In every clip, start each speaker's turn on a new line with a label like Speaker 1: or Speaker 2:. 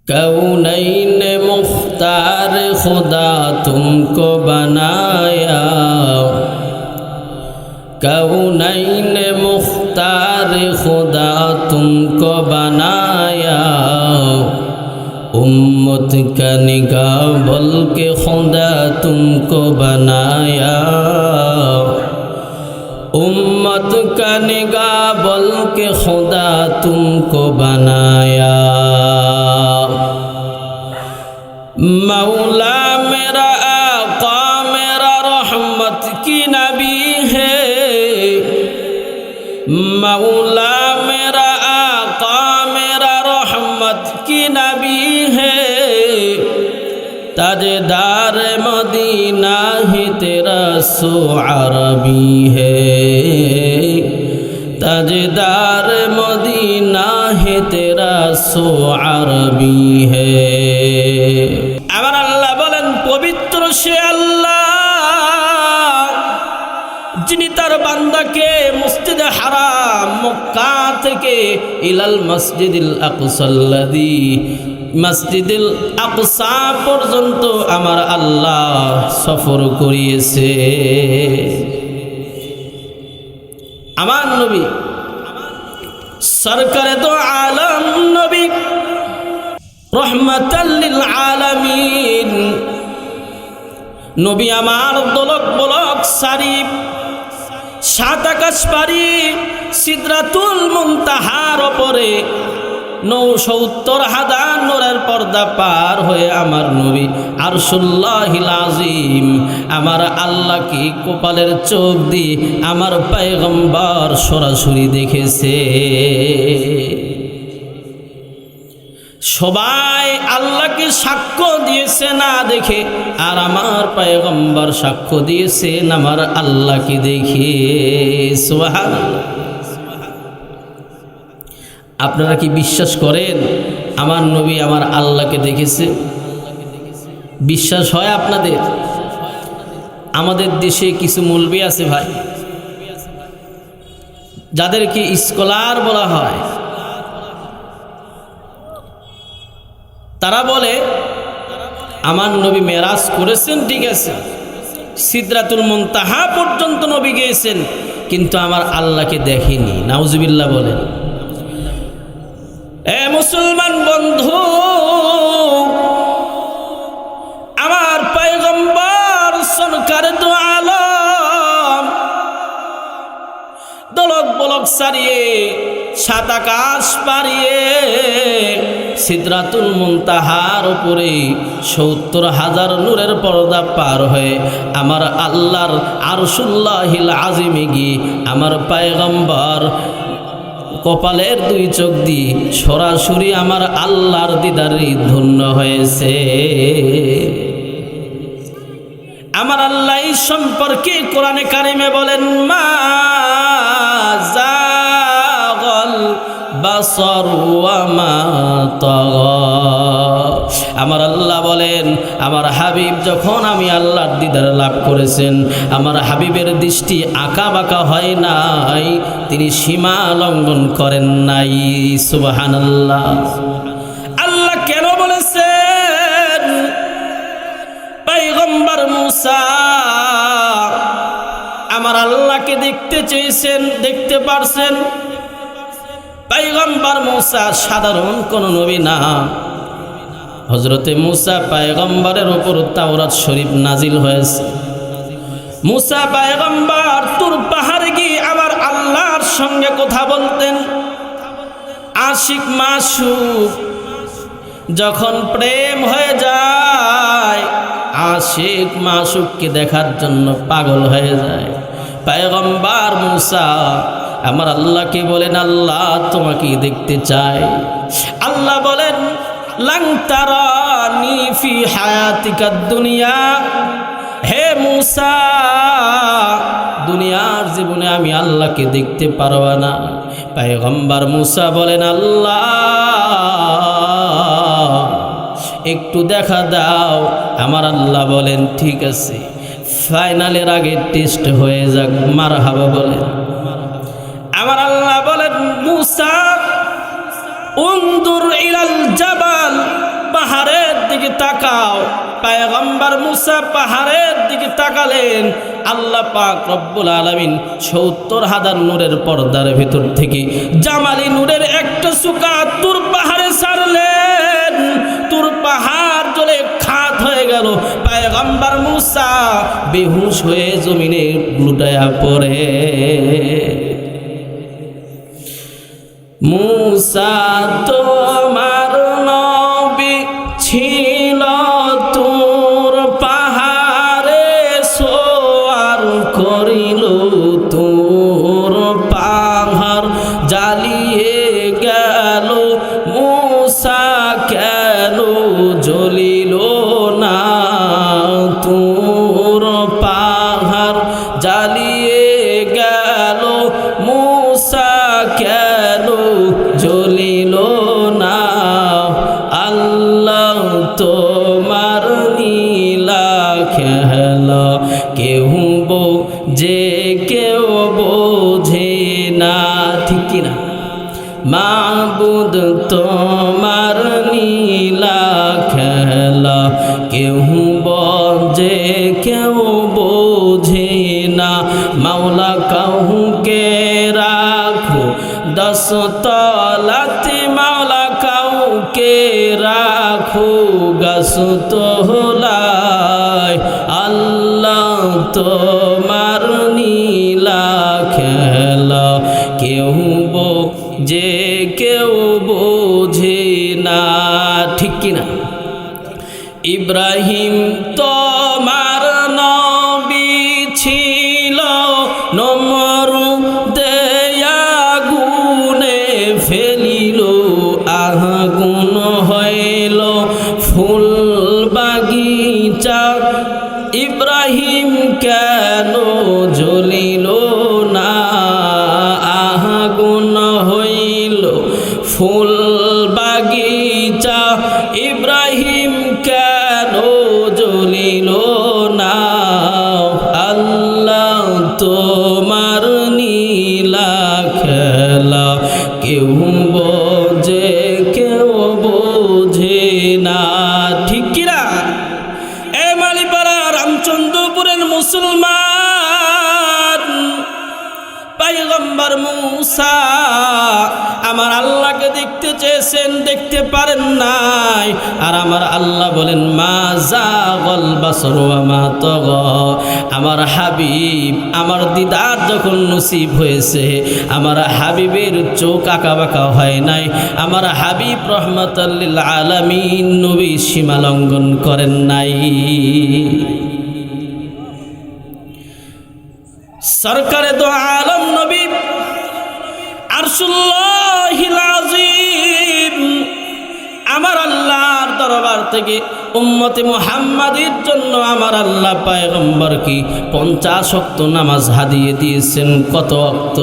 Speaker 1: कौनैन मुख्तार खुदा तुमको बनाया, कौनैन मुख्तार खुदा तुमको बनाया, उम्मत का निगाह बोल के खुदा तुमको बनाया, उम्मत का निगाह बोल के खुदा तुमको बनाया। मौला मेरा आका मेरा रहमत की नबी है, मौला मेरा आका मेरा रहमत की नबी है, ताजदार मदीना ही तेरा सो अरबी है, ताजदार मदीना है तेरा सो अरबी है। আমার আল্লাহ বলেন পবিত্র সে আল্লাহ যিনি তার বান্দাকে মসজিদে হারাম মক্কা থেকে ইলাল মসজিদিল আকসাল্লাযী মসজিদুল আকসা পর্যন্ত আমার আল্লাহ সফর করিয়েছে। আমার নবী সরকারে তো আলম নবী রহমাতাল লিল আলামিন নবী আমার দোলক বলক সারি সাত আকাশ পারি সিদরাতুল মুনতাহার উপরে ৯৭০,০০০ নূরের পর্দা পার হয়ে আমার নবী আরশুল্লাহিল আযীম আমার আল্লাহকে কপালের চোখ দিয়ে আমার পয়গম্বর সরাসরি দেখেছে। সবাই আল্লাহকে সাক্ষ্য দিয়েছে না দেখে, আর আমার পয়গম্বর সাক্ষ্য দিয়েছেন আমার আল্লাহকে দেখে। সুবহানাল্লাহ। আপনারা কি বিশ্বাস করেন আমার নবী আমার আল্লাহকে দেখেছে? বিশ্বাস হয় আপনাদের? আমাদের দেশে কিছু মৌলবি আছে ভাই, যাদেরকে স্কলার বলা হয়, তারা বলে আমার নবী মেরাজ করেছেন, ঠিক আছে, সিদরাতুল মুনতাহা পর্যন্ত নবী গিয়েছেন, কিন্তু আমার আল্লাহকে দেখেনি। নাউজুবিল্লাহ বলেন। এ মুসলমান বন্ধু, আমার পয়গম্বর সরকারে দু আলম দলক বলক সারিয়ে সাত আকাশ পারিয়ে সিদরাতুল মুনতাহার উপরে ৭০,০০০ নূরের পর্দা পার হয়ে আমার আল্লাহর আরশুল্লাহিল আযীমে গিয়ে আমার পয়গম্বর কপালের দুই চোখ দিয়ে সরাসরি আমার আল্লাহর দিদারে ধন্য হয়েছে। আমার আল্লাহ এই সম্পর্কে কোরআনে কারিমে বলেন, মা যাগাল বাসার ওয়া মা তাগা। আমার আল্লাহ বলেন আমার হাবিব যখন আমি আল্লাহর দিদার লাভ করেছেন, আমার হাবিবের দৃষ্টি আঁকা বাঁকা হয় নাই, তিনি সীমা লঙ্ঘন করেন নাই। সুবহানাল্লাহ। আল্লাহ কেন বলেছেন পয়গম্বর মুসা আমার আল্লাহকে দেখতে চেয়েছেন, দেখতে পারছেন? পয়গম্বর মুসা সাধারণ কোন নবী না। হযরতে মুসা পয়গম্বরের উপর তাওরাত শরীফ নাজিল হয়েছে। মুসা পয়গম্বর তুর পাহাড়ে গিয়ে আমার আল্লাহর সঙ্গে কথা বলতেন। আশিক মাসুক যখন প্রেম হয়ে যায়, আশিক মাসুককে দেখার জন্য পাগল হয়ে যায়। পয়গম্বর মুসা আমার আল্লাহকে বলেন, আল্লাহ তোমাকে দেখতে চাই। আল্লাহ বলেন, লাং তারানি ফি হায়াতিকাদ দুনিয়া, হে মুসা দুনিয়ার জীবনে আমি আল্লাহকে দেখতে পারব না। পয়গম্বর মুসা বলেন, আল্লাহ একটু দেখা দাও। আমার আল্লাহ বলেন, ঠিক আছে, ফাইনালের আগে টেস্ট হয়ে যাক, মারহাবা বলেন। আমার আল্লাহ বলেন, মুসা উনদুর ইলাল জাবাল তাকাও। পয়গম্বর মুসা পাহাড়ের দিকে তাকালেন। আল্লাহ পাক রব্বুল আলামিন ৭০,০০০ নূরের পর্দার ভিতর থেকে জামালি নূরের একটা সুকা তুর পাহাড়ে ছাড়লেন। তুর পাহাড় জ্বলে খাত হয়ে গেল। পয়গম্বর মুসা বেহুশ হয়ে জমিনে লুটায়া পড়ে। মুসা তোমার নবী ছিল তোর পাহাড়ে সোয়ার করিল তোর পাহাড় জ্বালিয়ে গেল। মুসা কেন জ্বলিল না তোর পাহাড় জ্বালিয়ে গেল। মুসা কেন জ্বলিল না। আল্লাহ তোমার নীলা খেলা কেউ যে কেউ বোঝে না। ঠিক কিনা? মাবুদ তোমার নীলা খেলা কেউ বোঝে কেউ বোঝে না। মাওলা কাহুকে রাখো 10 তলাতে। মাওলা কাউকে রাখো 10 তলায়। আল্লাহ তোমার নীলা খেলা কেউ যে কেউ বোঝে না। ঠিক কিনা? ইব্রাহিম তোমার নবী ছিল নমরুদে আগুনে ফেলিল। আগুন হইল ফুল বাগিচা। ইব্রাহিম কেন জ্বলিল না। আগুন হইল ফুল বাগিচা। ইব্রাহিম কেন জ্বলিল না। আল্লাহ তোমার নীলা খেলা কেউ বোঝে কেউ বোঝে না। ঠিক কিনা? এ মালিপাড়া রামচন্দ্রপুরের মুসলমান, পয়গম্বর মুসা আমার আল্লাহকে দেখতে চেয়েছেন, দেখতে পারেন নাই। আর আমার আল্লাহ বলেন মা যাগাল বাসর ওয়া মা তাগা। আমার হাবিব আমার দিদার যখন নসিব হয়েছে, আমার হাবিবের চোখ আঁকা বাঁকা হয় নাই। আমার হাবিব রহমাতাল লিল আলামিন নবী সীমা লঙ্ঘন করেন নাই। সরকারে দো আলম নবী আরশুল্লাহিল আযীম আমার আল্লাহর দরবার থেকে উম্মতে মুহাম্মাদের জন্য আমার আল্লাহ পয়গম্বরকে 50 ওয়াক্ত নামাজ হাদিয়ে দিয়েছেন। কত ওয়াক্ত?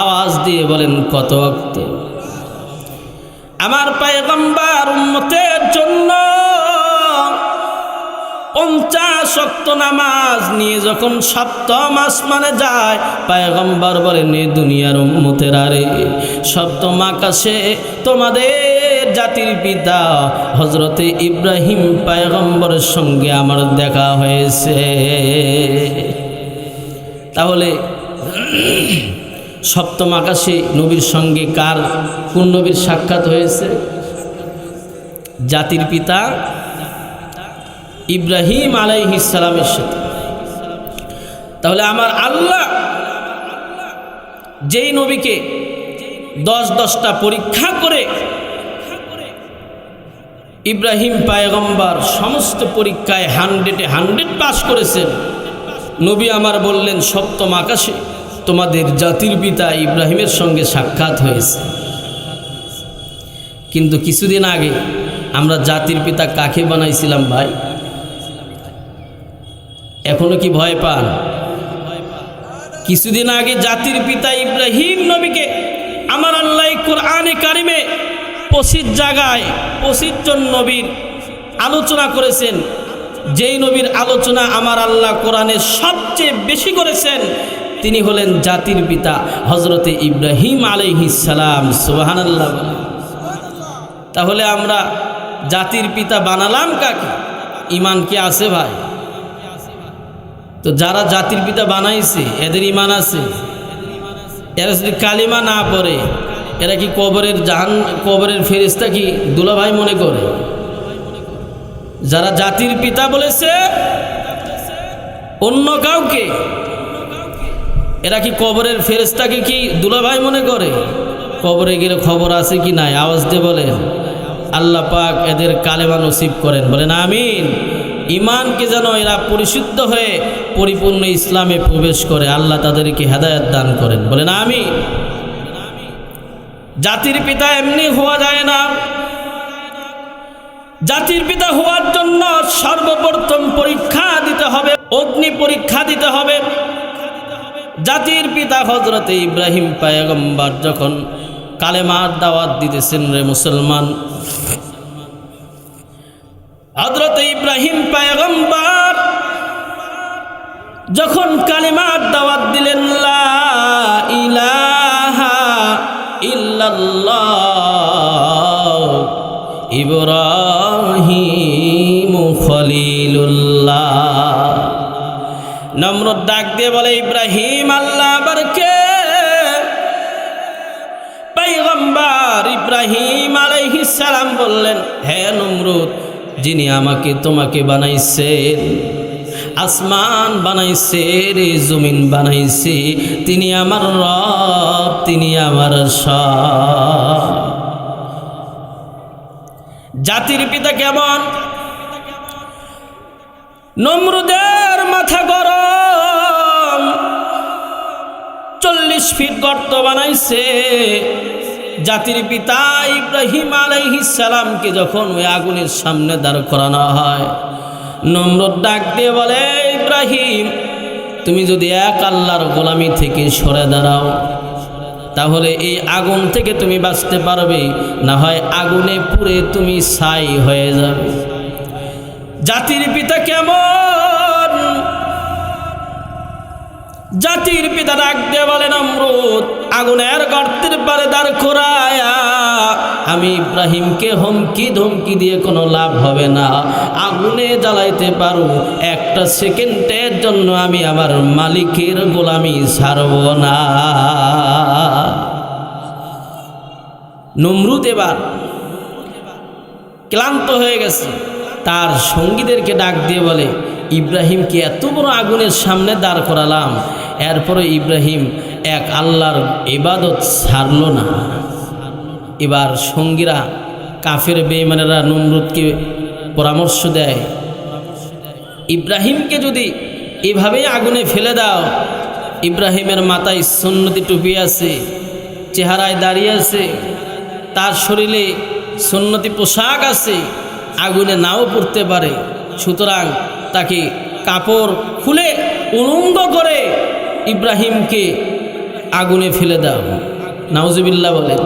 Speaker 1: আওয়াজ দিয়ে বলেন কত ওয়াক্ত? আমার পয়গম্বর উম্মতের জন্য 50 ওয়াক্ত নামাজ নিয়ে যখন সপ্তম আসমানে যায়, পয়গম্বর বলেন এ দুনিয়ার উম্মতেরা রে, সপ্তম আকাশে তোমাদের জাতির পিতা হযরতে ইব্রাহিম পয়গম্বরের সঙ্গে আমার দেখা হয়েছে। তাহলে সপ্তম আকাশে নবীর সঙ্গে কোন নবীর সাক্ষাৎ হয়েছে? জাতির পিতা ইব্রাহিম আলাইহিস সালামের সাথে। তাহলে আমার আল্লাহ যেই নবীকে 10-10টা পরীক্ষা করে ইব্রাহিম পয়গম্বর সমস্ত পরীক্ষায় 100 পাস করেছেন, নবী আমার বললেন সপ্তম আকাশে তোমাদের জাতির পিতা ইব্রাহিমের সঙ্গে সাক্ষাৎ হয়েছে। কিন্তু কিছুদিন আগে আমরা জাতির পিতা কাকে বানাইছিলাম ভাই? এখনো কি ভয় পান? কিছুদিন আগে জাতির পিতা ইব্রাহিম নবীকে আমার আল্লাহ কোরআনে কারিমে 25 জায়গায় 25 জন নবীর আলোচনা করেছেন। যেই নবীর আলোচনা আমার আল্লাহ কোরআনে সবচেয়ে বেশি করেছেন তিনি হলেন জাতির পিতা হযরতে ইব্রাহিম আলাইহিস সালাম। সুবহানাল্লাহ। তাহলে আমরা জাতির পিতা বানালাম কাকে? ইমান কি আছে ভাই? তো যারা জাতির পিতা বানাইছে এদের ইমান আছে? এরা যদি কালিমা না পড়ে এরা কি কবরের ফেরেশতা কি দুলাভাই মনে করে? যারা জাতির পিতা বলেছে অন্য কাউকে, এরা কি কবরের ফেরেশতাকে কি দুলাভাই মনে করে? কবরে গেলে খবর আছে কি নাই? আওয়াজ দিয়ে বলেন। আল্লাহ পাক এদের কালেমা নসিব করেন, বলেন আমিন। ইমানকে যেন এরা পরিশুদ্ধ হয়ে পরিপূর্ণ ইসলামে প্রবেশ করে আল্লাহ তাদেরকে হেদায়েত দান করেন, বলেন আমিন। জাতির পিতা এমনি হওয়া যায় না। জাতির পিতা হওয়ার জন্য সর্বপ্রথম পরীক্ষা দিতে হবে, অগ্নি পরীক্ষা দিতে হবে। জাতির পিতা হযরতে ইব্রাহিম পয়গম্বর যখন কালেমার দাওয়াত দিতেছেন, রে মুসলমান, হযরতে ইব্রাহিম পয়গম্বর যখন কালেমার দাওয়াত দিলেন, লা ইলাহা ইল্লাল্লাহ ইব্রাহিম খলিলুল্লাহ। নমরুদ ডাক দিয়ে বলে, ইব্রাহিম আল্লাহ বারকে। পয়গম্বর ইব্রাহিম আলাইহিস সালাম বললেন, হে নমরুদ, যিনি আমাকে তোমাকে বানাইছেন, আসমান বানাইছে, রে জমিন বানাইছে, তিনি আমার রব, তিনি আমার সব। জাতির পিতা কেমন? নমরুদের মাথা গরম, 40 ফিট গর্ত বানাইছে। জাতির পিতা ইব্রাহিম আলাইহিস সালামকে যখন ওই আগুনের সামনে দাঁড় করানো হয়, নমরুদ ডাক দিয়ে বলে, ইব্রাহিম, তুমি যদি এক আল্লাহর গোলামি থেকে সরে দাঁড়াও তাহলে এই আগুন থেকে তুমি বাঁচতে পারবে, না হয় আগুনে পুড়ে তুমি ছাই হয়ে যাবে। জাতির পিতা কেমন? জাতির পিতা ডাক দিয়ে বলে, নমরুদ, আগুনের গর্তের পারে দাঁড় করায়া আমি ইব্রাহিমকে হুমকি ধমকি দিয়ে কোনো লাভ হবে না। আগুনে জ্বালাইতে পারো, একটা সেকেন্ডের জন্য আমি আমার মালিকের গোলামি ছাড়ব না। নমরুদ এবার ক্লান্ত হয়ে গেছে, তার সঙ্গীদেরকে ডাক দিয়ে বলে, ইব্রাহিমকে এত বড় আগুনের সামনে দাঁড় করালাম, এরপরে ইব্রাহিম এক আল্লাহর ইবাদত ছাড়ল না। এবার সঙ্গীরা, কাফের বেঈমানেরা নমরুদকে পরামর্শ দেয়, ইব্রাহিমকে যদি এভাবেই আগুনে ফেলে দাও, ইব্রাহিমের মাথায় সুন্নতি টুপি আছে, চেহারায় দাঁড়িয়ে আছে, তার শরীরে সুন্নতি পোশাক আছে, আগুনে নাও পড়তে পারে, সুতরাং তাকে কাপড় খুলে উলঙ্গ করে ইব্রাহিমকে আগুনে ফেলে দাও। নাউজুবিল্লাহ বলেন।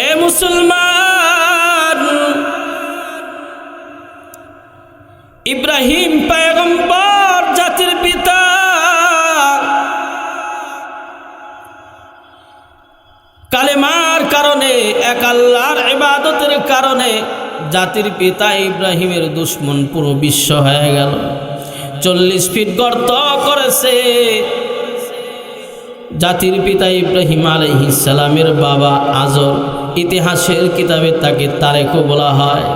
Speaker 1: এ মুসলমান, ইব্রাহিম পয়গম্বর জাতির পিতা, কালেমার কারণে, এক আল্লাহর ইবাদতের কারণে জাতির পিতা ইব্রাহিমের দুশ্মন পুরো বিশ্ব হয়ে গেল। 40 ফিট গর্ত করেছে। জাতির পিতা ইব্রাহিম আলাইহিস সালামের বাবা আজর, ইতিহাসের কিতাবে তাকে তারেকও বলা হয়।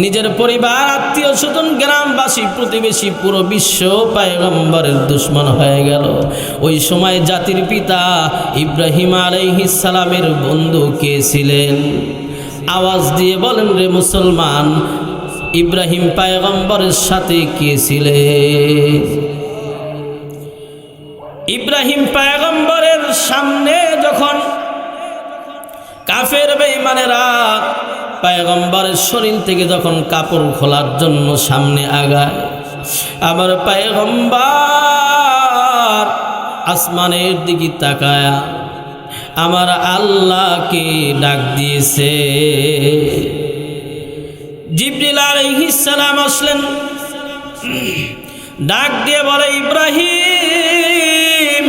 Speaker 1: নিজের পরিবার, আত্মীয় স্বজন, গ্রামবাসী, প্রতিবেশী, পুরো বিশ্ব পয়গম্বরের দুশ্মন হয়ে গেল। ওই সময় জাতির পিতা ইব্রাহিম আলাইহিস সালামের বন্ধু কে ছিলেন? আওয়াজ দিয়ে বলেন রে মুসলমান, ইব্রাহিম পয়গম্বরের সাথে কে ছিলেন? ইব্রাহিম পয়গম্বরের সামনে যখন কাফের বেঈমানেরা পয়গম্বরের শরীর থেকে যখন কাপড় খোলার জন্য সামনে আগায়, আমার পয়গম্বর আসমানের দিকে তাকায়া আমার আল্লাহকে ডাক দিয়েছে। জিবরিল আলাইহিস সালাম আসলেন, ডাক দিয়ে বলে, ইব্রাহিম,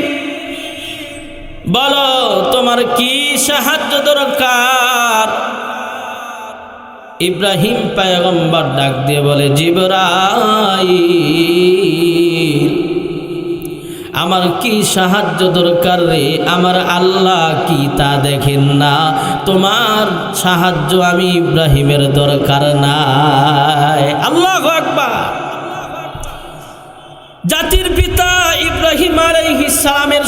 Speaker 1: বলো তোমার কি সাহায্য দরকার? ইব্রাহিম পয়গম্বর ডাক দিয়ে বলে, জিবরাইল, আমার কি সাহায্য দরকার রে? আমার আল্লাহ কি তা দেখেন না? তোমার সাহায্য আমি ইব্রাহিমের দরকার নাই। আল্লাহু আকবার। জাতির পিতা ইব্রাহিম আলাইহিস সালামের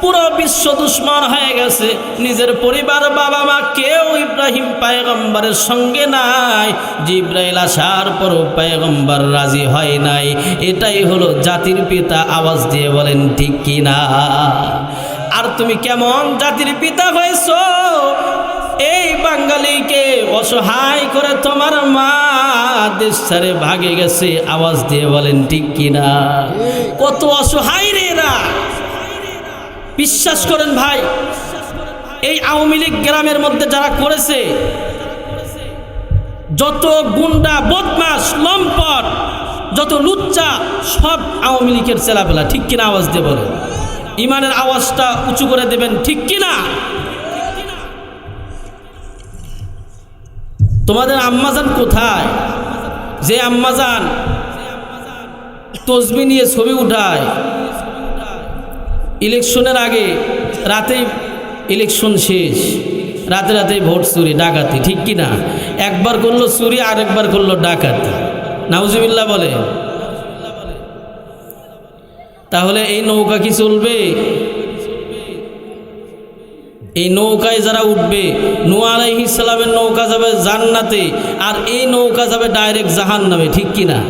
Speaker 1: পুরো বিশ্ব দুশ্মন হয়ে গেছে, নিজের পরিবার বাবা মা কেউ ইব্রাহিম পয়গম্বরের সঙ্গে নাই। জিবরাইল আসার পরও পয়গম্বর রাজি হয় নাই। এটাই হলো জাতির পিতা। আওয়াজ দিয়ে বলেন ঠিক কিনা? আর তুমি কেমন জাতির পিতা হয়েছো? এই বাঙালিকে অসহায় করে তোমার মা দেশ ছেড়ে ভাগে গেছে। আওয়াজ দিয়ে বলেন ঠিক কিনা? কত অসহায় রে এরা। বিশ্বাস করেন ভাই, এই আওয়ামী লীগ গ্রামের মধ্যে যারা করেছে, যত গুন্ডা বদমাস লম্পট যত লুচ্চা, সব আওয়ামী লীগের ছেলেপেলা। ঠিক কিনা? আওয়াজ দিয়ে বলেন। ইমানের আওয়াজটা উঁচু করে দেবেন, ঠিক কিনা? তোমাদের আম্মাজান কোথায়? যে আম্মাজান তসবি নিয়ে ছবি উঠায়, ইলেকশনের আগে রাতেই ইলেকশন শেষ, রাতে রাতে ভোট চুরি ডাকাতি। ঠিক কিনা? একবার করলো চুরি, আরেকবার করলো ডাকাতি। নাউজুবিল্লাহ বলে। তাহলে এই নৌকা কি চলবে? এই নৌকায় যারা উঠবে, নূহ আলাইহিস সালামের নৌকা যাবে জান্নাতে, আর এই নৌকা যাবে ডাইরেক্ট জাহান্নামে। ঠিক কিনা?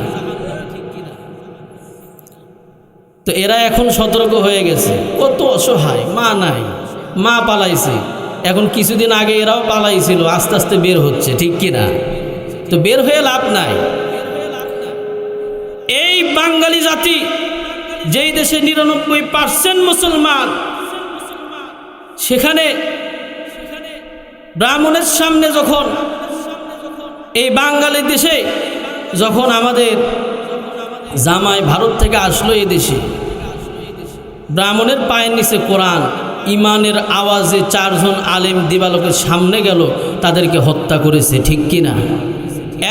Speaker 1: তো এরা এখন সতর্ক হয়ে গেছে। কত অসহায়, মা নাই, মা পালাইছে। এখন কিছুদিন আগে এরাও পালাইছিল, আস্তে আস্তে বের হচ্ছে। ঠিক কিনা? তো বের হয়ে লাভ নাই। এই বাঙালি জাতি, যেই দেশে 99% মুসলমান, সেখানে ব্রাহ্মণের সামনে যখন এই বাঙালি দেশে যখন আমাদের জামাই ভারত থেকে আসলো এই দেশে, ব্রাহ্মণের পায়ের নিচে কোরআন, ইমানের আওয়াজে 4 জন আলেম দিবালোকের সামনে গেল, তাদেরকে হত্যা করেছে। ঠিক কিনা?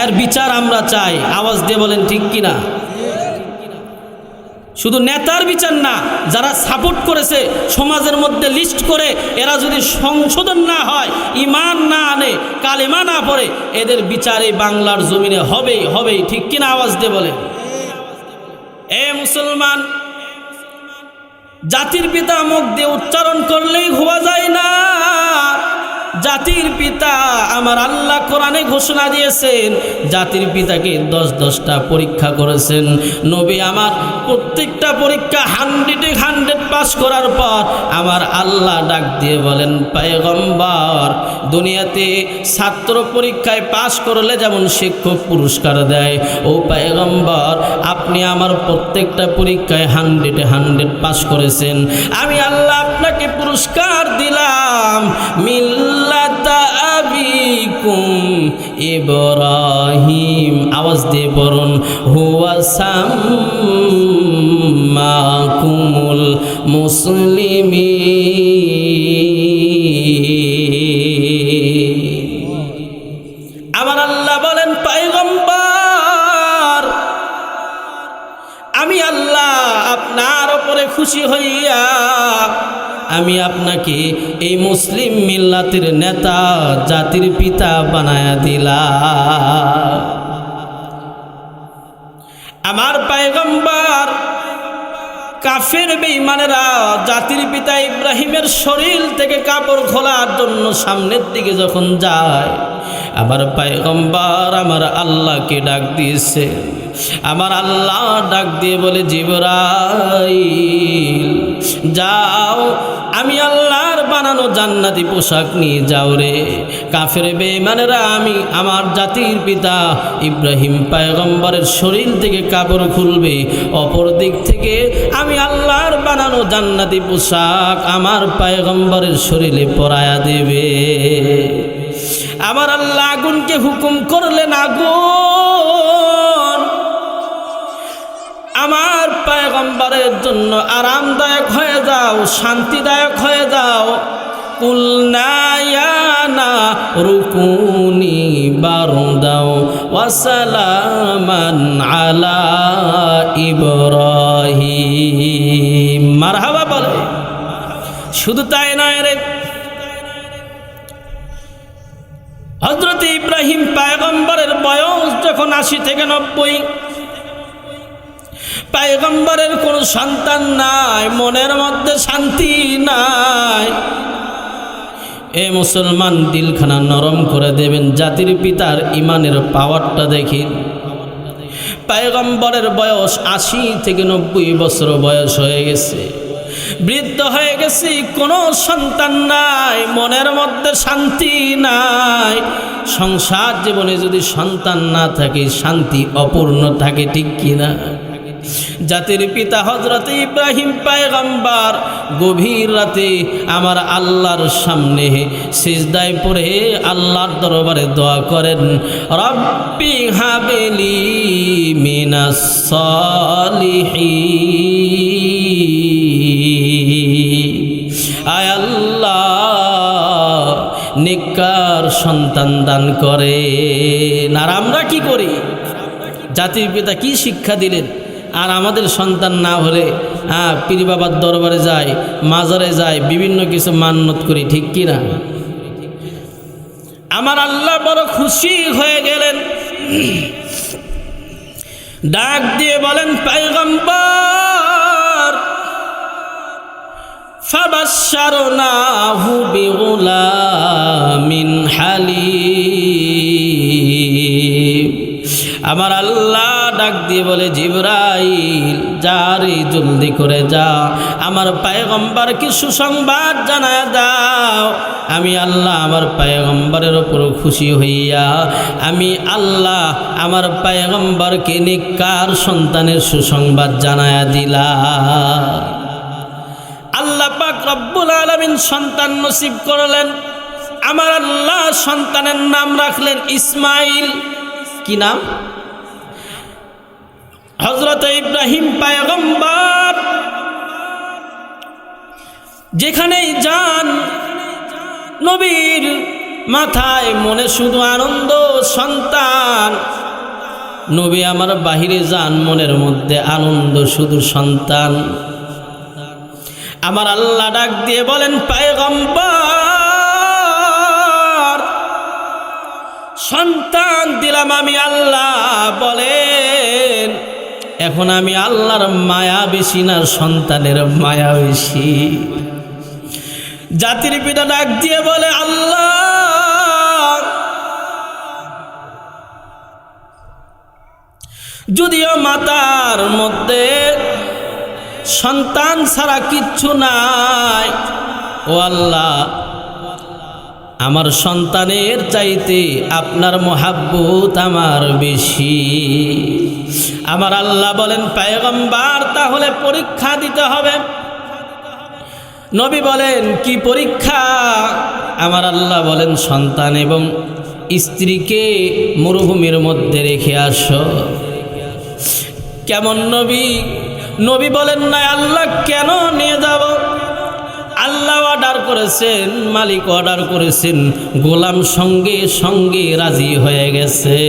Speaker 1: এর বিচার আমরা চাই। আওয়াজ দিয়ে বলেন ঠিক কিনা? শুধু নেতার বিচার না, যারা সাপোর্ট করেছে সমাজের মধ্যে লিস্ট করে, এরা যদি সংশোধন না হয়, ইমান না আনে, কালেমা না পড়ে, এদের বিচারে বাংলার জমিনে হবেই হবেই। ঠিক কিনা? আওয়াজ দিয়ে বলে। এ মুসলমান, জাতির পিতা মুখ দিয়ে উচ্চারণ করলেই হওয়া যায় না। জাতির পিতা আমার আল্লাহ কোরআনে ঘোষণা দিয়েছেন, জাতির পিতাকে 10-10টা পরীক্ষা করেছেন। নবী আমার প্রত্যেকটা পরীক্ষা 100-100 পাস করার পর আমার আল্লাহ ডাক দিয়ে বলেন, পয়গম্বর, দুনিয়াতে ছাত্র পরীক্ষায় পাস করলে যেমন শিক্ষক পুরস্কার দেয়, ও পয়গম্বর, আপনি আমার প্রত্যেকটা পরীক্ষায় 100-100 পাস করেছেন। আমি আল্লাহ আপনাকে পুরস্কার দিলাম, মিল্লাতা আবিকুম ইব্রাহিম। আওয়াজ দিয়ে বলুন, হুয়া সাম্মাকুমুল মুসলিমিন। আমার আল্লাহ বলেন, পয়গম্বর, আমি আল্লাহ আপনার উপরে খুশি হইয়া আমি আপনাকে এই মুসলিম মিল্লাতের নেতা, জাতির পিতা বানায়া দিলাম। আমার পয়গম্বর কাফের বেঈমানেরা জাতির পিতা ইব্রাহিমের শরীর থেকে কাপড় খোলার জন্য সামনের দিকে যখন যায়, আমার পয়গম্বর আমার আল্লাহকে ডাক দিয়েছে। আমার আল্লাহ ডাক দিয়ে বলে, জিবরাইল, যাও, আমি আল্লাহর বানানো জান্নাতি পোশাক নিয়ে যাও রে। কাফের বেঈমানেরা আমি আমার জাতির পিতা ইব্রাহিম পয়গম্বরের শরীর থেকে কাপড় খুলবে, অপর দিক থেকে আমি আল্লাহর বানানো জান্নাতি পোশাক আমার পয়গম্বরের শরীরে পরায়া দেবে। আমার আল্লাহ আগুনকে হুকুম করলেন, আগুন আমার পয়গম্বরের জন্য আরামদায়ক হয়ে যাও, শান্তিদায়ক হয়ে যাও। কুলনা ইয়া নারু কুনি বারদাও ওয়া সালামান আলা ইব্রাহিম। মারহাবা বলে। শুধু তাই নয় রে, হযরত ইব্রাহিম পয়গম্বরের বয়স যখন ৮০ থেকে ৯০, পয়গম্বরের কোনো সন্তান নাই, মনের মধ্যে শান্তি নাই। এ মুসলমান, দিলখানা নরম করে দেবেন, জাতির পিতার ইমানের পাওয়ারটা দেখেন। পয়গম্বরের বয়স ৮০ থেকে ৯০ বছর বয়স হয়ে গেছে, বৃদ্ধ হয়ে গেছি, কোনো সন্তান নাই, মনের মধ্যে শান্তি নাই। সংসার জীবনে যদি সন্তান না থাকে, শান্তি অপূর্ণ থাকে, ঠিক কিনা? জাতির পিতা হযরত ইব্রাহিম পয়গম্বর গভীর রাতে আমার আল্লাহর সামনে সিজদায় পড়ে আল্লাহর দরবারে দোয়া করেন, রব্বি হাবলি মিনাস সালিহিন। আয় আল্লাহ, নেককার সন্তান দান করে। আর আমরা কি করি? জাতির পিতা কি শিক্ষা দিলেন? আর আমাদের সন্তান না হলে পীর বাবার দরবারে যায়, মাজারে যায়, বিভিন্ন কিছু মান্যত করি, ঠিক কি না? আমার আল্লাহ বড় খুশি হয়ে গেলেন, ডাক দিয়ে বলেন, পয়গম্বর ফাবাশশারনাহু বিগুলামিন হালিম। আমার আল্লাহ ডাক দিয়ে বলে, জিবরাইল যা রে, জলদি করে যা, আমার পয়গম্বরকে সুসংবাদ জানায় দাও। আমি আল্লাহ আমার পয়গম্বরের উপর খুশি হইয়া আমি আল্লাহ আমার পয়গম্বরকে নেককার সন্তানের সুসংবাদ জানায়া দিলাম। আল্লাহ পাক রব্বুল আলামিন সন্তান নসিব করলেন। আমার আল্লাহ সন্তানের নাম রাখলেন ইসমাইল। কি নাম? হযরত ইব্রাহিম পয়গম্বর যেখানেই যান, নবীর মাথায় মনে শুধু আনন্দ, সন্তান। নবী আমার বাহিরে যান, মনের মধ্যে আনন্দ, শুধু সন্তান। আমার আল্লাহ ডাক দিয়ে বলেন, পয়গম্বর সন্তান দিলাম আমি আল্লাহ। বলেন, এখন আমি আল্লাহর মায়া বেশি না সন্তানের মায়া বেশি? জাতির পিতা ডাক দিয়ে বলে, আল্লাহ যদিও মাতার মধ্যে সন্তান ছাড়া কিচ্ছু নাই, ও আল্লাহ আমার সন্তানের চাইতে আপনার মহাব্বত আমার বেশি। আমার আল্লাহ বলেন, পয়গম্বর তাহলে পরীক্ষা দিতে হবে। নবী বলেন, কি পরীক্ষা? আমার আল্লাহ বলেন, সন্তান এবং স্ত্রীকে মরুভূমির মধ্যে রেখে আসো। কেমন নবী? নবী বলেন, না আল্লাহ কেন নিয়ে যাব? আল্লাহ অর্ডার করেছেন, মালিক অর্ডার করেছেন, গোলাম সঙ্গে সঙ্গে রাজি হয়ে গেছে।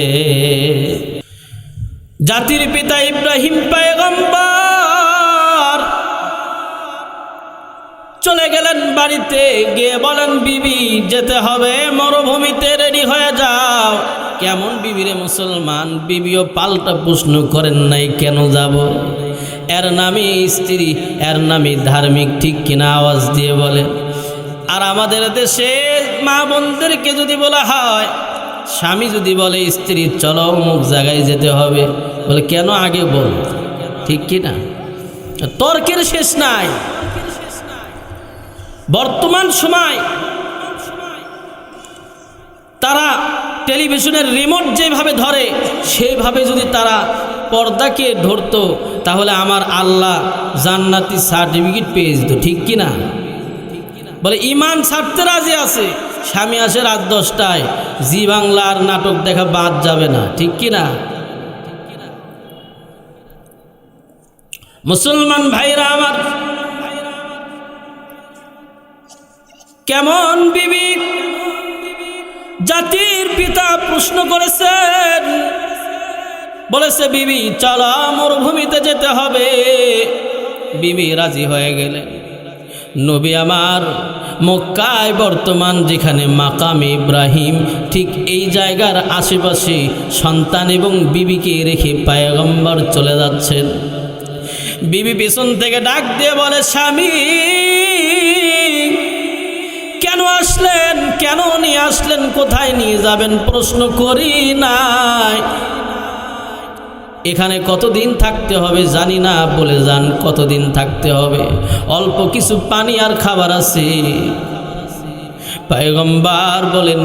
Speaker 1: জাতির পিতা ইব্রাহিম পয়গম্বর চলে গেলেন বাড়িতে, গিয়ে বলেন, বিবি যেতে হবে মরুভূমিতে, রেডি হয়ে যাও। কেমন বিবিরে মুসলমান? বিবিও পাল্টা প্রশ্ন করেন নাই, কেন যাব? এর নামে স্ত্রী, এর নামে ধার্মিক, ঠিক কিনা? আওয়াজ দিয়ে বলে। আর আমাদের দেশে মা বোনদেরকে যদি বলা হয়, স্বামী যদি বলে স্ত্রী চলো অমুক জায়গায় যেতে হবে, বলে কেন আগে বল, ঠিক কিনা? তর্কের শেষ নাই। বর্তমান সময় তারা টেলিভিশনের রিমোট যেভাবে ধরে, সেইভাবে যদি তারা পর্দাকে ধরতো, তাহলে আমার আল্লাহ জান্নাতি সার্টিফিকেট পেয়ে যেত, ঠিক কিনা? বলে ইমান ছাড়তে রাজি আছে, স্বামী আসে রাত 10টায়, জি বাংলার নাটক দেখা বাদ যাবে না, ঠিক কিনা? মুসলমান ভাইরা আমার, কেমন বিবি? জাতির পিতা প্রশ্ন করেছেন, বলেছে বিবি চলো মরুভূমিতে যেতে হবে। বিবি রাজি হয়ে গেলেন। নবী আমার মক্কায় বর্তমান যেখানে মাকাম ইব্রাহিম, ঠিক এই জায়গার আশেপাশে সন্তান এবং বিবিকে রেখে পয়গম্বর চলে যাচ্ছেন। বিবি পিছন থেকে ডাক দিয়ে বলে, স্বামী কেন আসলেন? কেন নিয়ে আসলেন? কোথায় নিয়ে যাবেন? প্রশ্ন করি নাই। এখানে কতদিন থাকতে হবে জানি না, বলে যান কতদিন থাকতে হবে। অল্প কিছু পানি আর খাবার আছে। পয়গম্বর বলেন,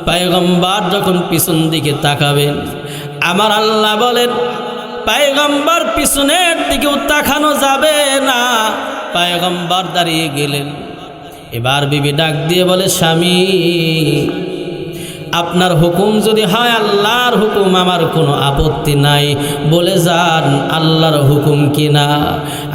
Speaker 1: পয়গম্বর যখন পিছন দিকে তাকাবেন, আমার আল্লাহ বলেন পয়গম্বর পিছনের দিকেও তাকানো যাবে না। পয়গম্বর দাঁড়িয়ে গেলেন। এবার বিবি ডাক দিয়ে বলে, স্বামী আপনার হুকুম যদি হয়, আল্লাহর হুকুম, আমার কোনো আপত্তি নাই, বলে যান আল্লাহর হুকুম কিনা।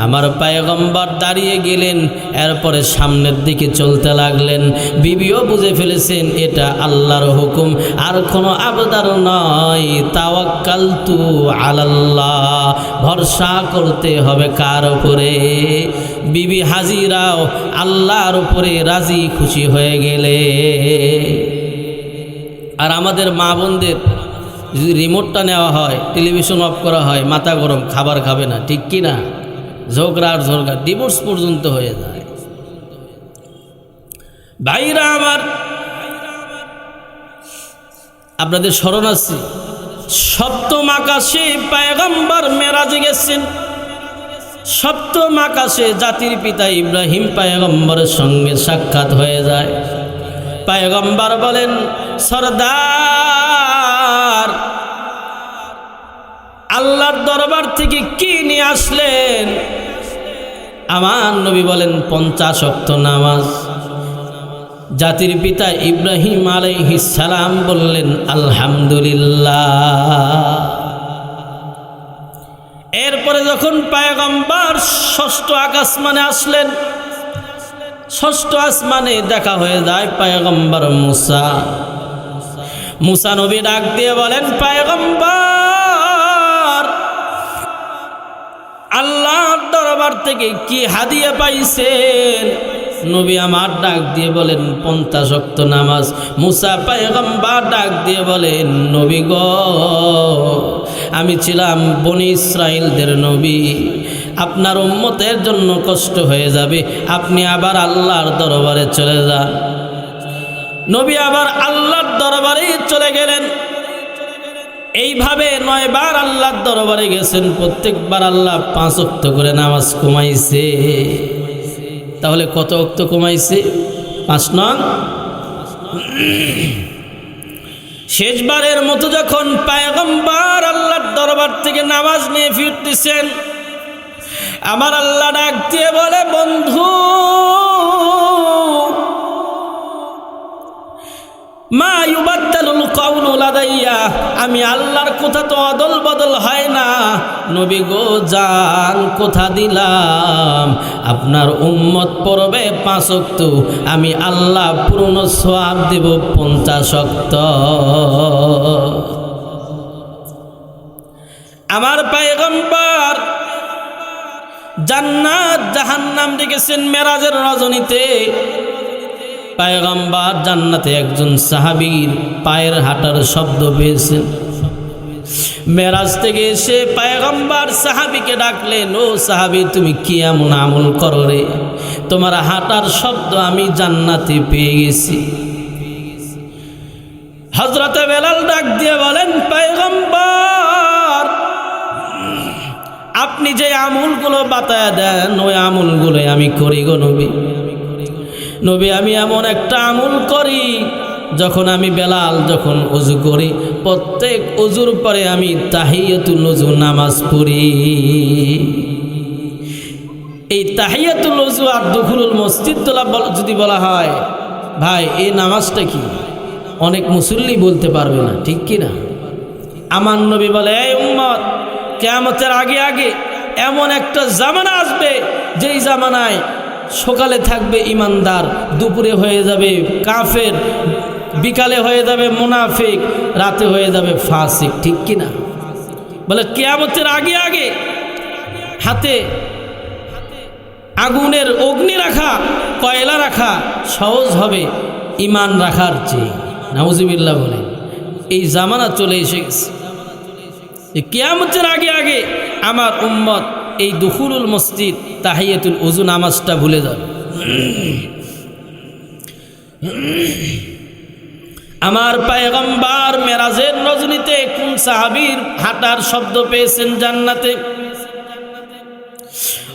Speaker 1: আমার পয়গম্বর দাঁড়িয়ে গেলেন, এরপরে সামনের দিকে চলতে লাগলেন। বিবিও বুঝে ফেলেছেন এটা আল্লাহর হুকুম, আর কোনো আবদার নয়। তাওয়াক্কালতু আলাল্লাহ, ভরসা করতে হবে কার উপরে? বিবি হাজিরাও আল্লাহর উপরে রাজি খুশি হয়ে গেলে। আর আমাদের মা বোনদের যদি রিমোটটা নেওয়া হয়, টেলিভিশন অফ করা হয়, মাথা গরম, খাবার খাবে না, ঠিক কি না? ঝগড়া আর ঝগড়া, ডিভোর্স পর্যন্ত হয়ে যায়। ভাইরা আমার, আপনাদের স্মরণ আছে সপ্তম আকাশে পয়গম্বর মেরাজে গেছেন। সপ্তম আকাশে জাতির পিতা ইব্রাহিম পয়গম্বরের সঙ্গে সাক্ষাৎ হয়ে যায়। পয়গম্বর বলেন, সরদার আল্লাহর দরবার থেকে কি নিয়ে আসলেন? আমার নবী বলেন 50 ওয়াক্ত নামাজ। জাতির পিতা ইব্রাহিম আলাইহিস সালাম বললেন আলহামদুলিল্লাহ। এরপরে যখন পয়গম্বর ষষ্ঠ আসমানে আসলেন, ষষ্ঠ আসমানে দেখা হয়ে যায় পয়গম্বর মুসা। মুসা নবী ডাক দিয়ে বলেন, পয়গম্বর আল্লাহর দরবার থেকে কি হাদিয়া পাইছেন? নবী আমার ডাক দিয়ে বলেন 50 ওয়াক্ত নামাজ। মুসা পয়গম্বর ডাক দিয়ে বলেন, নবী গো, আমি ছিলাম বনি ইসরাইলদের নবী, আপনার উম্মতের জন্য কষ্ট হয়ে যাবে, আপনি আবার আল্লাহর দরবারে চলে যান। নবী আবার আল্লাহর দরবারে চলে গেলেন। এইভাবে 9 বার আল্লাহর দরবারে গেছেন। প্রত্যেকবার আল্লাহ 5 ওয়াক্ত করে নামাজ কমাইছে। তাহলে কত ওয়াক্ত কমাইছে? 5 নং। শেষবারের মতো যখন পয়গম্বর আল্লাহর দরবার থেকে নামাজ নিয়ে ফিরতেছেন, আমার আল্লাহ ডাক দিয়ে বলে, বন্ধু মা ইউবাদদালুল কাউলু লাদাইয়া, আমি আল্লাহর কথা তো অদল বদল হয় না। নবী গো যান, কথা দিলাম আপনার উম্মত পড়বে 5 ওয়াক্ত, আমি আল্লাহ পূর্ণ সওয়াব দেব 50 ওয়াক্ত। আমার পয়গম্বর জান্নাত জাহান্নাম দেখেছেন মেরাজের রজনীতে। পয়গম্বর জান্নাতে একজন সাহাবীর পায়ের হাঁটার শব্দ পেয়েছেন। মেরাজ থেকে এসে পয়গম্বর সাহাবীকে ডাকলেন, ও সাহাবী, তুমি কি এমন আমল করো রে? তোমার হাঁটার শব্দ আমি জান্নাতে পেয়ে গেছি। হযরতে বেলাল ডাক দিয়ে বলেন, পয়গম্বর আপনি যে আমলগুলো বাতায়া দেন, ওই আমলগুলো আমি করি গো নবী। নবী আমি এমন একটা আমল করি, যখন আমি বেলাল যখন ওযু করি, প্রত্যেক ওযুর পরে আমি তাহিয়াতুল ওযু নামাজ পড়ি। এই তাহিয়াতুল ওযু আর দুখুলুল মসজিদ যদি বলা হয়, ভাই এই নামাজটা কি? অনেক মুসল্লি বলতে পারবে না, ঠিক কি না? আমার নবী বলে, এই উম্মত, কিয়ামতের আগে আগে এমন একটা জামানা আসবে, যেই জামানায় সকালে থাকবে ইমানদার, দুপুরে হয়ে যাবে কাফের, বিকালে হয়ে যাবে মুনাফিক, রাতে হয়ে যাবে ফাসিক, ঠিক কিনা? বলে কিয়ামতের আগে আগে হাতে আগুনের অগ্নি রাখা, কয়লা রাখা সহজ হবে ইমান রাখার চেয়ে। নাউজুবিল্লাহ বলে এই জামানা চলে এসে গেছে। কিয়ামতের আগে আগে আমার উম্মত এই দুখুলুল মসজিদ তাহিয়াতুল ওযু নামাজটা ভুলে যাবে। আমার পয়গম্বর মেরাজের রজনীতে কোন সাহাবীর হাঁটার শব্দ পেয়েছেন জান্নাতে?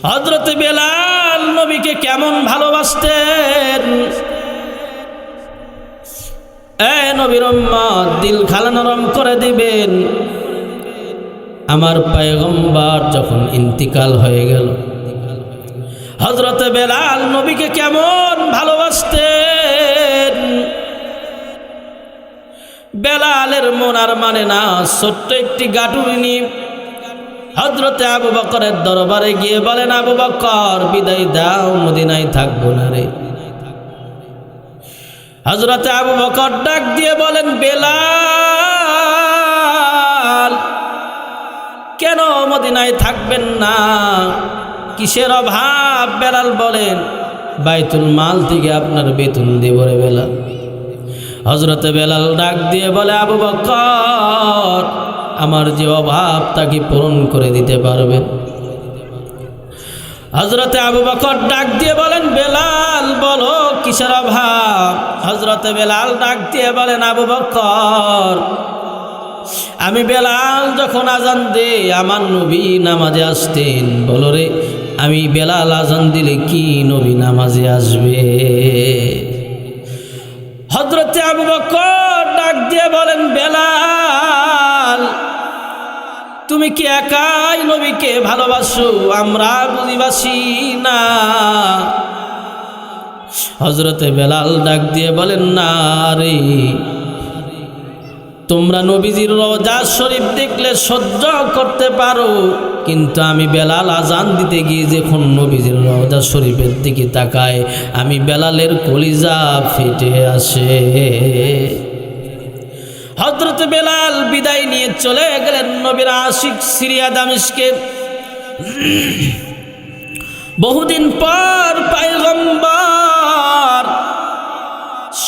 Speaker 1: হযরত বেলাল নবীকে কেমন ভালোবাসতেন। নবীর উম্মত দিল খালা নরম করে দিবেন। আমার পয়গম্বর যখন ইন্তিকাল হয়ে গেল, হযরত বেলাল নবীকে কেমন ভালোবাসতেন। বেলালের মন আর মানে না, ছোট্ট একটি গাঁটুরি নিয়ে হযরতে আবু বকরের দরবারে গিয়ে বলেন, আবু বকর বিদায় দাও, মদিনায় থাকবো না রে। হযরতে আবু বকর ডাক দিয়ে বলেন, বেলাল কেন মদিনায় থাকবেন না? কিসের অভাব? বেলাল বলেন, বাইতুল মাল থেকে আপনার বেতন দেব রে বেলাল। হযরতে বেলাল ডাক দিয়ে বলে, আবু বকর আমার যে অভাব তাকে পূরণ করে দিতে পারবে? হযরতে আবু বকর ডাক দিয়ে বলেন, বেলাল বলো কিসের অভাব? হযরতে বেলাল ডাক দিয়ে বলেন, আবু বকর আমি বেলাল যখন আজান দে আমার নবী নামাজে আসতেন। বলো রে, আমি বেলাল আজান দিলে কি নবী নামাজে আসবে? হযরতে আবু বকর ডাক দিয়ে বলেন, বেলাল তুমি কি একাই নবীকে ভালোবাসো? আমরা বুঝিবাসি না। হযরতে বেলাল ডাক দিয়ে বলেন, না রে, তোমরা নবীজির রওজা শরীফ দেখলে সহ্য করতে পারো, কিন্তু আমি বেলাল আজান দিতে গিয়ে যখন নবীজির রওজা শরীফের দিকে তাকায়, আমি বেলালের কলিজা ফেটে আসে। হযরত বেলাল বিদায় নিয়ে চলে গেলেন নবীর আশিক সিরিয়া দামেস্কে। বহুদিন পর পয়গম্বর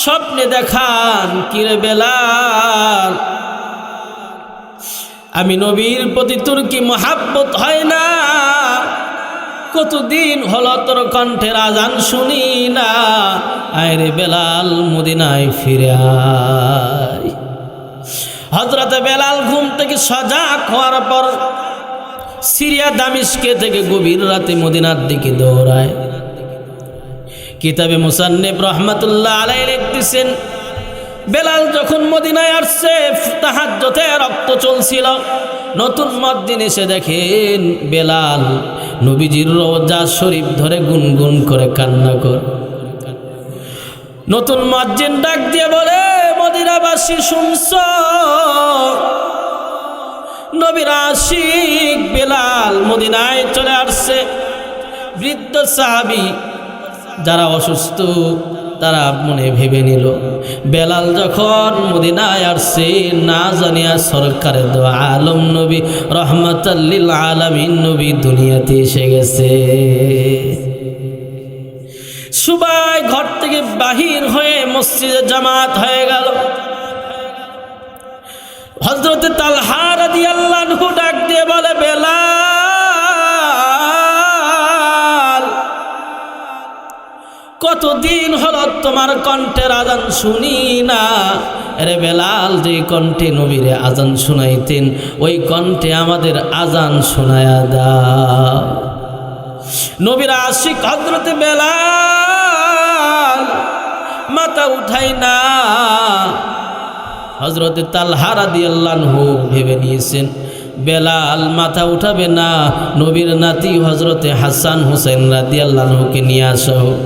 Speaker 1: স্বপ্নে দেখান, কিরে বেলাল আমি নবীর প্রতি তোর কি মহাব্বত হয় না? কতদিন হলো তোর কণ্ঠের আজান শুনি না। আয় রে বেলাল মদিনায় ফিরে আয়। হযরত বেলাল ঘুম থেকে সজাগ হওয়ার পর সিরিয়া দামেস্কে থেকে গভীর রাতে মদিনার দিকে দৌড়ায়। কিতাবে মুসান্নিফ রহমাতুল্লাহ আলাইহি লিখতেছেন, বেলাল যখন মদিনায় আসছে তাহাজ্জুদে রক্ত চলছিল। নতুন মুয়াজ্জিন এসে দেখেন বেলাল নবীজির রওজা শরীফ ধরে গুনগুন করে কান্না করে। নতুন মুয়াজ্জিন ডাক দিয়ে বলে, মদিনাবাসী শুনছো? নবীর আশিক বেলাল মদিনায় চলে আসছে। বৃদ্ধ সাহাবী যারা অসুস্থ তারা মনে ভেবে নিল, বেলাল যখন মদিনায় আসছে না জানিয়া সরকারের দো আলম নবী রহমাতাল লিল আলামিন নবী দুনিয়াতে এসে গেছে। সবাই ঘর থেকে বাহির হয়ে মসজিদে জামাত হয়ে গেল। হযরত তালহা রাদিয়াল্লাহু আনহু ডাক দিয়ে বলে, বেলাল কতদিন হলো তোমার কণ্ঠের আজান শুনি না। আরে বেলাল যে কণ্ঠে নবীরে আজান শুনাইতেন ওই কণ্ঠে আমাদের আজান শোনায়া দাও। নবীর আশিক হযরত বেলাল মাথা উঠাই না। হযরত তালহা রাদিয়াল্লাহু আনহু ভেবে নিয়েছেন বেলাল মাথা উঠাবে না, নবীর নাতি হযরতে হাসান হুসাইন রাদিয়াল্লাহু আনহুকে নিয়ে আসা হোক।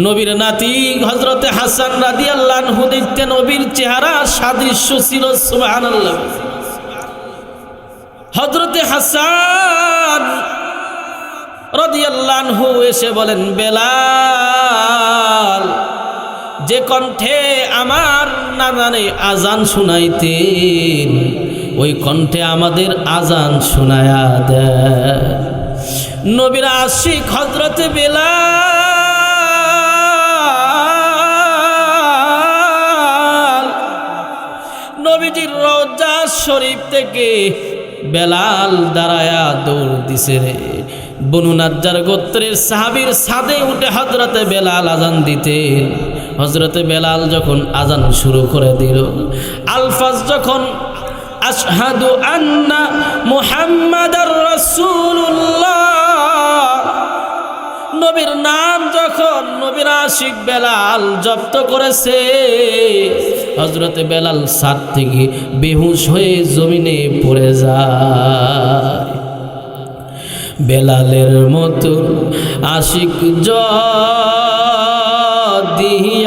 Speaker 1: নবীর নাতি হযরতে হাসান রাদিয়াল্লাহু আনহু দেখতে নবীর চেহারা সাদৃশ্য ছিল। সুবহানাল্লাহ। হযরতে হাসান রাদিয়াল্লাহু আনহু এসে বলেন, বেলাল যে কণ্ঠে আমার নানারে আজান শুনাইতেন ওই কণ্ঠে আমাদের আজান শুনায়া দেয়। নবীর আশিক হযরতে বেলাল নবীজির রওজা শরীফ থেকে বেলাল দাঁড়ায়া দৌড় দিছে রে। বনু নাজ্জার গোত্রের সাহাবীর ছাদে উঠে হযরতে বেলাল আজান দিতেন। হযরতে বেলাল যখন আজান শুরু করে দিল, আলফাজ যখন আশহাদু আন্না মুহাম্মাদার রাসূলুল্লাহ নবীর নাম যখন নবীর আশিক বেলাল জব্দ করেছে, হযরতে বেলাল ছাদ থেকে বেহুশ হয়ে জমিনে পড়ে যায়। বেলালের মতো আশিক যদি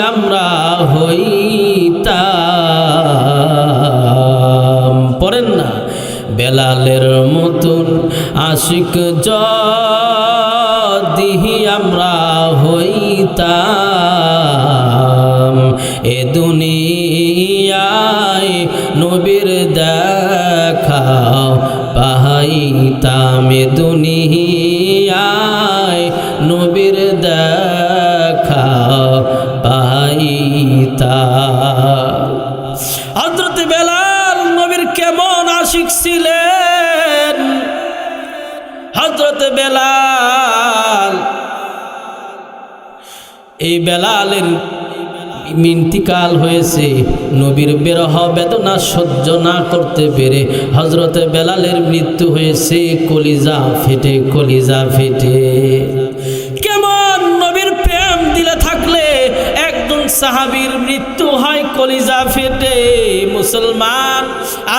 Speaker 1: আমরা হইতাম, পড়েন না, বেলালের মতন আশিক যদি আমরা হইতাম, এ দুনিয়ায় নবীর দেখা পাইতাম, এ দুনিয়ায় নবীর দেখা পাইতাম। হযরত বেলাল নবীর কেমন আশিক ছিলেন। হযরত বেলাল, এই বেলালের ইন্তিকাল হয়েছে, নবীর বিরহ বেদনা সহ্য না করতে পেরে হযরতে বেলালের মৃত্যু হয়েছে কলিজা ফেটে, কলিজা ফেটে। কেমন নবীর প্রেম দিলে থাকলে একজন সাহাবীর মৃত্যু হয় কলিজা ফেটে। মুসলমান,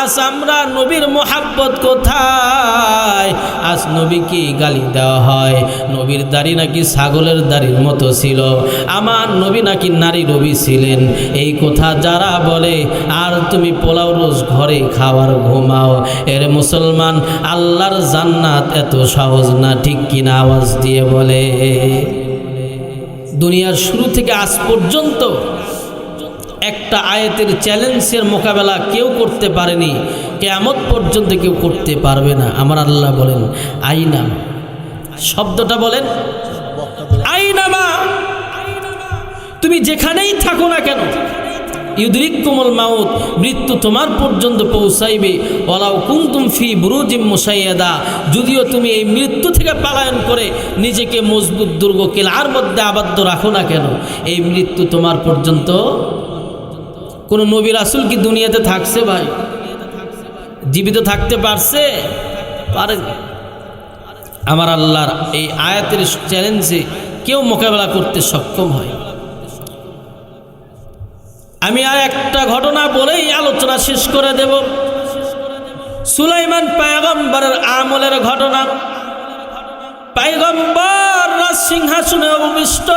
Speaker 1: আজ আমরা নবীর মোহাব্বত কোথায়? আজ নবীকে গালি দেওয়া হয়, নবীর দাড়ি নাকি ছাগলের দাড়ির মতো ছিল, আমার নবী নাকি নারী নবী ছিলেন। এই কথা যারা বলে, আর তুমি পোলাও রোজ ঘরে খাওয়ার ঘুমাও। এর মুসলমান, আল্লাহর জান্নাত এত সহজ না, ঠিক কিনা? আওয়াজ দিয়ে বলে। দুনিয়ার শুরু থেকে আজ পর্যন্ত একটা আয়াতের চ্যালেঞ্জের মোকাবেলা কেউ করতে পারেনি, কিয়ামত পর্যন্ত কেউ করতে পারবে না। আমার আল্লাহ বলেন আইনা, শব্দটা বলেন আইনামা, তুমি যেখানেই থাকো না কেন, ইউদরিকুমুল মাউত, মৃত্যু তোমার পর্যন্ত পৌঁছাইবে। ওয়ালাউ কুনতুম ফি বুরুজিম মুশাইয়াদা, যদিও তুমি এই মৃত্যু থেকে পলায়ন করে নিজেকে মজবুত দুর্গ কিলার মধ্যে আবদ্ধ রাখো না কেন, এই মৃত্যু তোমার পর্যন্ত। কোন নবী রাসূল কি দুনিয়াতে থাকছে ভাই? জীবিত থাকতে পারছে? পারে। আমার আল্লাহর এই আয়াতের চ্যালেঞ্জে কেউ মোকাবেলা করতে সক্ষম হয়। আমি আর একটা ঘটনা বলেই আলোচনা শেষ করে দেব। সুলাইমান পয়গম্বরের আমলের ঘটনা। পয়গম্বর সিংহাসনে উপবিষ্ট,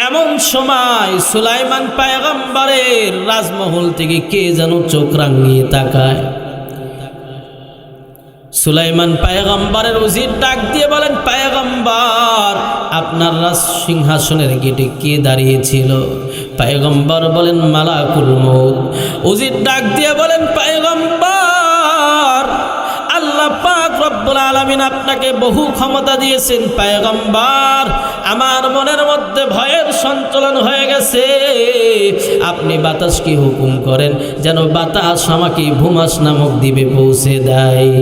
Speaker 1: এমন সময় সুলাইমান পয়গম্বরের রাজমহল থেকে কে যেন চোখ রাঙিয়ে তাকায়। সুলাইমান পয়গম্বরের উজির ডাক দিয়ে বলেন, পয়গম্বর, আপনার রাজ সিংহাসনের গেটে কে দাঁড়িয়েছিল? পয়গম্বর বলেন, মালাকুল মউত। উজির ডাক দিয়ে বলেন, পয়গম্বর, আল্লাহ পাক রব্বুল আলামিন আপনাকে বহু ক্ষমতা দিয়েছেন। পয়গম্বর, আমার মনের মধ্যে ভয়ের সঞ্চালন হয়ে গেছে, আপনি বাতাসকে হুকুম করেন যেন বাতাস আমাকে ভুমাস নামক দ্বীপে পৌঁছে দেয়।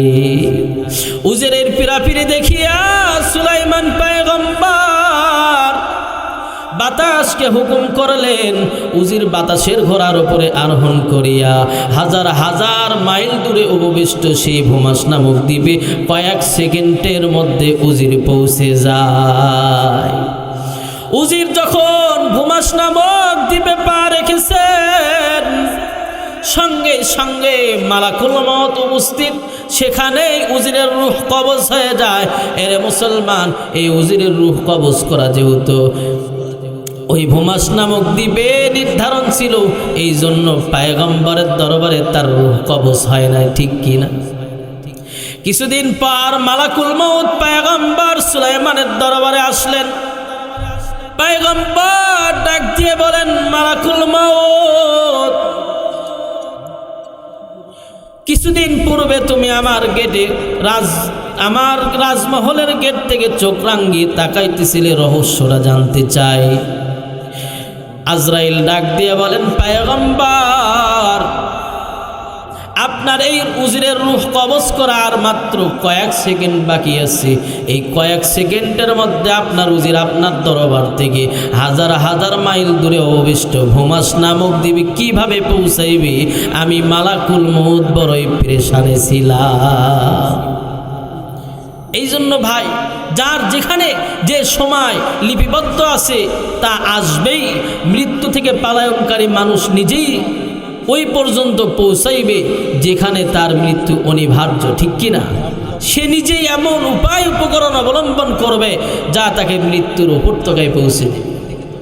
Speaker 1: উজিরের পিরাপিরি দেখিয়া সুলাইমান পয়গম্বর বাতাসকে হুকুম করলেন। উজির বাতাসের ঘোড়ার উপরে আরোহণ করিয়া হাজার হাজার মাইল দূরে উপবিষ্ট সেই ভুমাস নামক দ্বীপে কয়েক সেকেন্ডের মধ্যে উজির পৌঁছে যায়। উজির যখন ভুমাস নামক দ্বীপে পা রেখেছেন, সঙ্গে সঙ্গে মালাকুল মউত উপস্থিত। সেখানেই উজিরের রূহ কবজ হয়ে যায়। এর মুসলমান, এই উজিরের রূহ কবজ করা যেহেতু ওই ভুমাস নামক দ্বীপে নির্ধারণ ছিল, এই জন্য পয়গম্বরের দরবারে তার রূহ কবজ হয় না, ঠিক কিনা? কিছুদিন পর মালাকুল মউত পয়গম্বর সুলাইমানের দরবারে আসলেন। পয়গম্বর ডাক দিয়ে বলেন, মালাকুল মউত, কিছুদিন পূর্বে তুমি আমার গেটে আমার রাজমহলের গেট থেকে চোখ রাঙিয়ে তাকাইতেছিলে, রহস্যটা জানতে চাই। আজরাইল ডাক দিয়ে বলেন, পয়গম্বর, আপনার এই উজিরের রূহ কবজ করার মাত্র কয়েক সেকেন্ড বাকি আছে। এই কয়েক সেকেন্ডের মধ্যে আপনার উজির আপনার দরবার থেকে হাজার হাজার মাইল দূরে অবশিষ্ট ভূমাস নামক দ্বীপে কিভাবে পৌঁছাইবে, আমি মালাকুল মউত বড়ই পেরেশানে ছিলাম। এই জন্য ভাই, যার যেখানে যে সময় লিপিবদ্ধ আছে তা আসবেই। মৃত্যু থেকে পালায়নকারী মানুষ নিজেই ওই পর্যন্ত পৌঁছাইবে যেখানে তার মৃত্যু অনিবার্য, ঠিক কিনা? সে নিজেই এমন উপায় উপকরণ অবলম্বন করবে যা তাকে মৃত্যুর উপত্যকায় পৌঁছে দেবে।